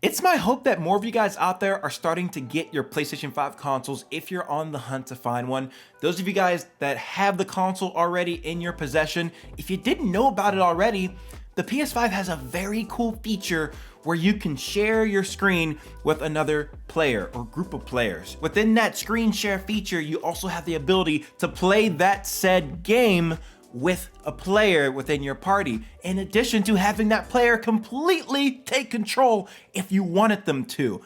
It's my hope that more of you guys out there are starting to get your PlayStation 5 consoles if you're on the hunt to find one. Those of you guys that have the console already in your possession, if you didn't know about it already, the PS5 has a very cool feature where you can share your screen with another player or group of players. Within that screen share feature, you also have the ability to play that said game with a player within your party, in addition to having that player completely take control if you wanted them to.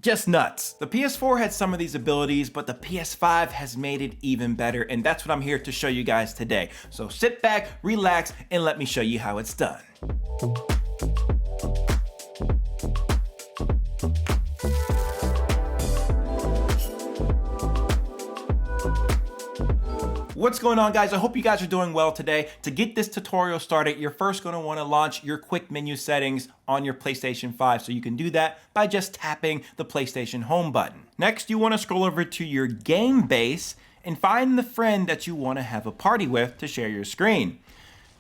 Just nuts. The PS4 had some of these abilities, but the PS5 has made it even better, and that's what I'm here to show you guys today. So sit back, relax, and let me show you how it's done. What's going on, guys? I hope you guys are doing well today. To get this tutorial started, you're first going to want to launch your quick menu settings on your PlayStation 5. So you can do that by just tapping the PlayStation home button. Next, you want to scroll over to your game base and find the friend that you want to have a party with to share your screen.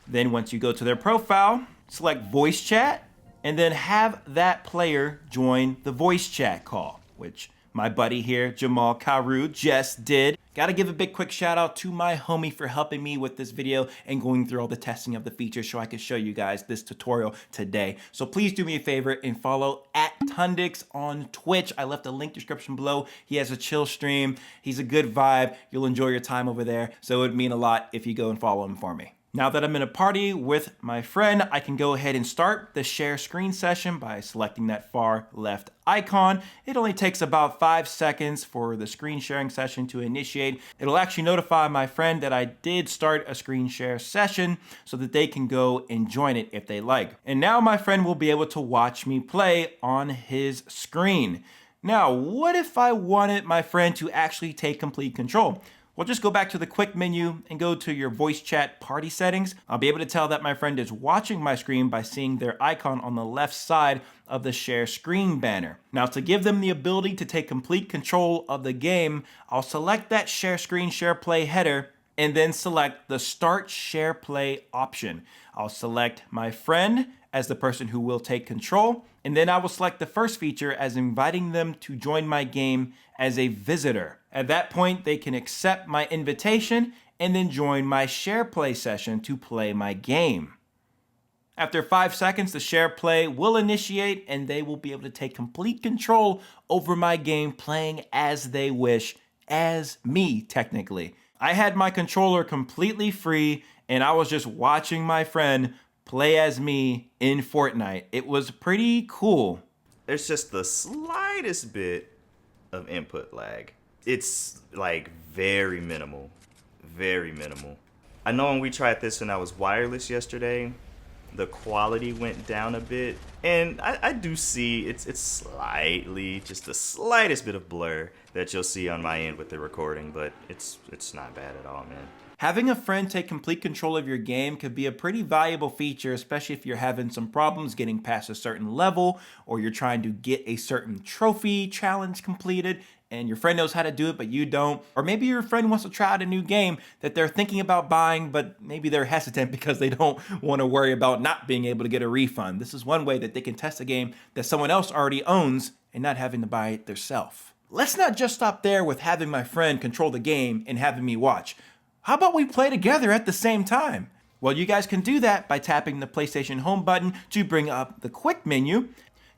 Then once you go to their profile, select voice chat, and then have that player join the voice chat call, which my buddy here, Jamal Karu, just did. Gotta give a big quick shout out to my homie for helping me with this video and going through all the testing of the features so I could show you guys this tutorial today. So please do me a favor and follow @Tundix on Twitch. I left a link description below. He has a chill stream. He's a good vibe. You'll enjoy your time over there. So it would mean a lot if you go and follow him for me. Now that I'm in a party with my friend, I can go ahead and start the share screen session by selecting that far left icon. It only takes about 5 seconds for the screen sharing session to initiate. It'll actually notify my friend that I did start a screen share session so that they can go and join it if they like. And now my friend will be able to watch me play on his screen. Now, what if I wanted my friend to actually take complete control? Well, just go back to the quick menu and go to your voice chat party settings. I'll be able to tell that my friend is watching my screen by seeing their icon on the left side of the share screen banner. Now, to give them the ability to take complete control of the game, I'll select that share screen, share play header, and then select the start share play option. I'll select my friend as the person who will take control, and then I will select the first feature as inviting them to join my game as a visitor. At that point, they can accept my invitation and then join my share play session to play my game. After 5 seconds, the share play will initiate and they will be able to take complete control over my game, playing as they wish, as me technically. I had my controller completely free and I was just watching my friend play as me in Fortnite. It was pretty cool. There's just the slightest bit of input lag. It's like very minimal, very minimal. I know when we tried this when I was wireless yesterday, the quality went down a bit, and I do see it's slightly, just the slightest bit of blur that you'll see on my end with the recording, but it's not bad at all, man. Having a friend take complete control of your game could be a pretty valuable feature, especially if you're having some problems getting past a certain level, or you're trying to get a certain trophy challenge completed, and your friend knows how to do it, but you don't. Or maybe your friend wants to try out a new game that they're thinking about buying, but maybe they're hesitant because they don't want to worry about not being able to get a refund. This is one way that they can test a game that someone else already owns and not having to buy it themselves. Let's not just stop there with having my friend control the game and having me watch. How about we play together at the same time? Well, you guys can do that by tapping the PlayStation home button to bring up the quick menu.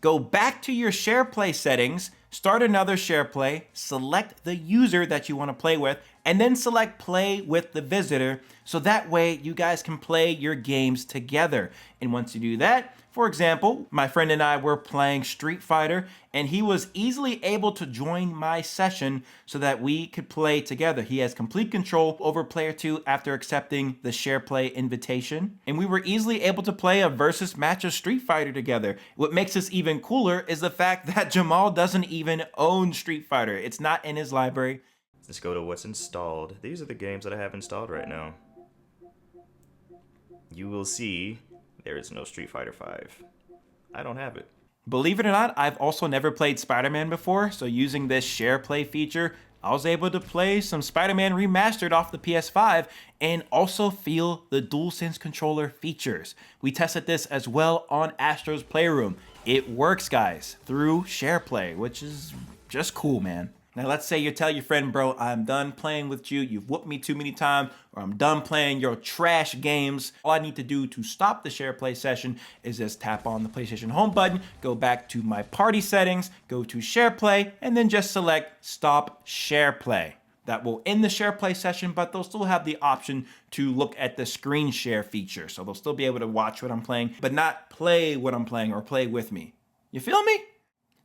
Go back to your share play settings, start another share play, select the user that you want to play with, and then select play with the visitor, so that way you guys can play your games together. And once you do that, for example, my friend and I were playing Street Fighter, and he was easily able to join my session so that we could play together. He has complete control over player 2 after accepting the share play invitation, and we were easily able to play a versus match of Street Fighter together. What makes this even cooler is the fact that Jamal doesn't even own Street Fighter. It's not in his library. Let's go to what's installed. These are the games that I have installed right now. You will see there is no Street Fighter 5. I don't have it. Believe it or not, I've also never played Spider-Man before, so using this share play feature, I was able to play some Spider-Man Remastered off the PS5 and also feel the DualSense controller features. We tested this as well on Astro's Playroom. it works, guys, through SharePlay, which is just cool, man. Now, let's say you tell your friend, bro, I'm done playing with you. You've whooped me too many times, or I'm done playing your trash games. All I need to do to stop the SharePlay session is just tap on the PlayStation Home button, go back to my party settings, go to SharePlay, and then just select Stop SharePlay. That will end the SharePlay session, but they'll still have the option to look at the screen share feature. So they'll still be able to watch what I'm playing, but not play what I'm playing or play with me. You feel me?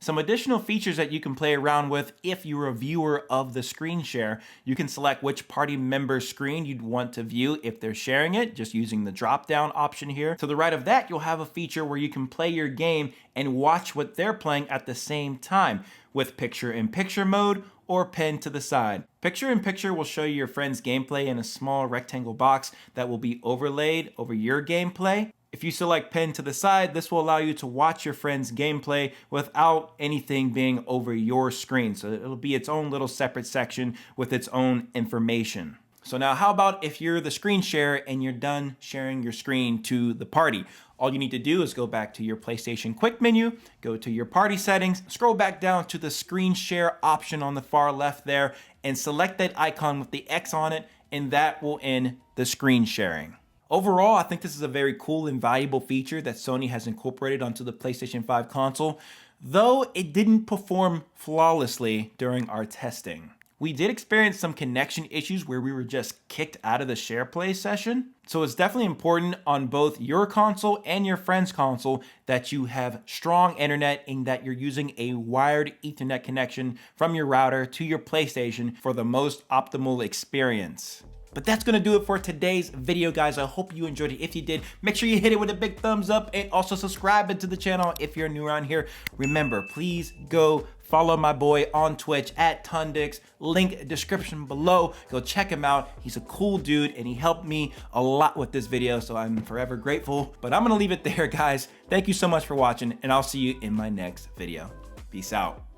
Some additional features that you can play around with if you're a viewer of the screen share. You can select which party member's screen you'd want to view if they're sharing it, just using the drop-down option here. To the right of that, you'll have a feature where you can play your game and watch what they're playing at the same time with picture-in-picture mode or pen to the side. Picture-in-picture will show you your friend's gameplay in a small rectangle box that will be overlaid over your gameplay. If you select pen to the side, this will allow you to watch your friend's gameplay without anything being over your screen. So it'll be its own little separate section with its own information. So now how about if you're the screen sharer and you're done sharing your screen to the party? All you need to do is go back to your PlayStation quick menu, go to your party settings, scroll back down to the screen share option on the far left there, and select that icon with the X on it, and that will end the screen sharing. Overall, I think this is a very cool and valuable feature that Sony has incorporated onto the PlayStation 5 console, though it didn't perform flawlessly during our testing. We did experience some connection issues where we were just kicked out of the SharePlay session. So it's definitely important on both your console and your friend's console that you have strong internet and that you're using a wired Ethernet connection from your router to your PlayStation for the most optimal experience. But that's gonna do it for today's video, guys. I hope you enjoyed it. If you did, make sure you hit it with a big thumbs up and also subscribe to the channel if you're new around here. Remember, please go follow my boy on Twitch at Tundix. Link description below. Go check him out. He's a cool dude and he helped me a lot with this video, so I'm forever grateful. But I'm gonna leave it there, guys. Thank you so much for watching and I'll see you in my next video. Peace out.